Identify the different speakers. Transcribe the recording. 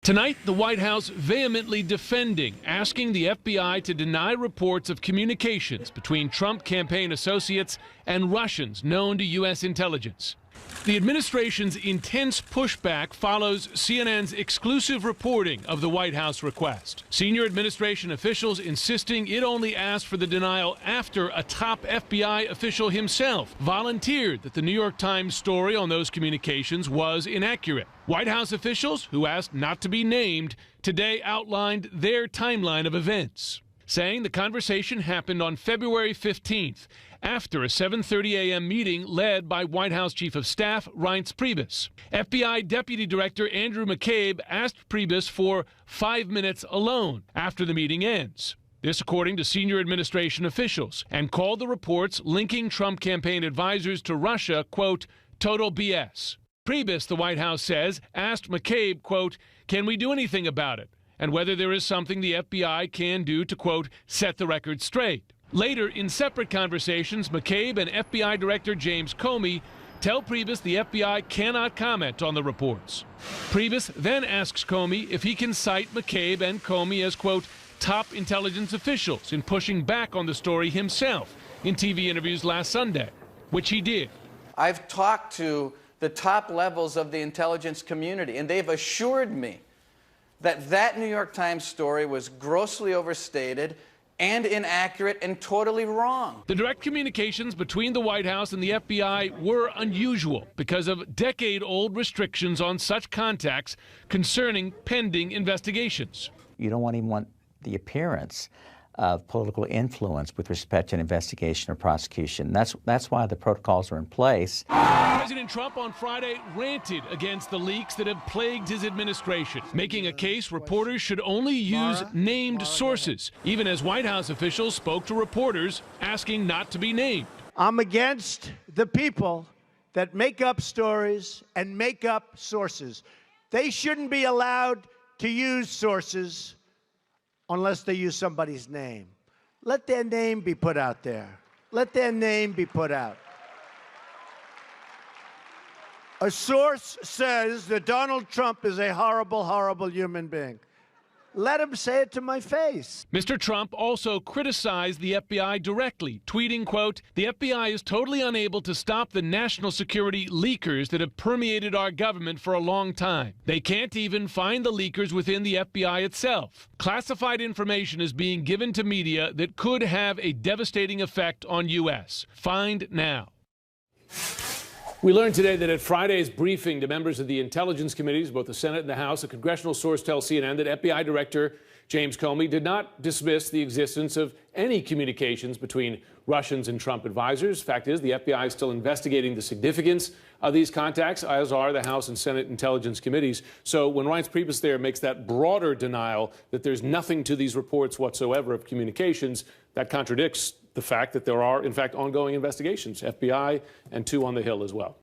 Speaker 1: Tonight, the White House vehemently defending, asking the FBI to deny reports of communications between Trump campaign associates and Russians known to U.S. intelligence. The administration's intense pushback follows CNN's exclusive reporting of the White House request. Senior administration officials insisting it only asked for the denial after a top FBI official himself volunteered that the New York Times story on those communications was inaccurate. White House officials, who asked not to be named, today outlined their timeline of events, saying the conversation happened on February 15th after a 7:30 a.m. meeting led by White House Chief of Staff Reince Priebus. FBI Deputy Director Andrew McCabe asked Priebus for 5 minutes alone after the meeting ends. This according to senior administration officials, and called the reports linking Trump campaign advisors to Russia, quote, total BS. Priebus, the White House says, asked McCabe, quote, can we do anything about it? And whether there is something the FBI can do to, quote, set the record straight. Later, in separate conversations, McCabe and FBI Director James Comey tell Priebus the FBI cannot comment on the reports. Priebus then asks Comey if he can cite McCabe and Comey as, quote, top intelligence officials in pushing back on the story himself in TV interviews last Sunday, which he did.
Speaker 2: I've talked to the top levels of the intelligence community, and they've assured me that that New York Times story was grossly overstated and inaccurate and totally wrong.
Speaker 1: The direct communications between the White House and the FBI were unusual because of decade-old restrictions on such contacts concerning pending investigations.
Speaker 3: You don't even want the appearance of political influence with respect to an investigation or prosecution. That's why the protocols are in place.
Speaker 1: President Trump on Friday ranted against the leaks that have plagued his administration, making a case reporters should only use named sources, even as White House officials spoke to reporters asking not to be named.
Speaker 4: I'm against the people that make up stories and make up sources. They shouldn't be allowed to use sources unless they use somebody's name. Let their name be put out there. Let their name be put out. A source says that Donald Trump is a horrible, horrible human being. Let him say it to my face.
Speaker 1: Mr. Trump also criticized the FBI directly, tweeting, quote, the FBI is totally unable to stop the national security leakers that have permeated our government for a long time. They can't even find the leakers within the FBI itself. Classified information is being given to media that could have a devastating effect on U.S. Find now. We learned today that at Friday's briefing to members of the intelligence committees, both the Senate and the House, a congressional source tells CNN that FBI Director James Comey did not dismiss the existence of any communications between Russians and Trump advisors. Fact is, the FBI is still investigating the significance of these contacts, as are the House and Senate intelligence committees. So when Reince Priebus there makes that broader denial that there's nothing to these reports whatsoever of communications, that contradicts the fact that there are, in fact, ongoing investigations, FBI and 2 on the Hill as well.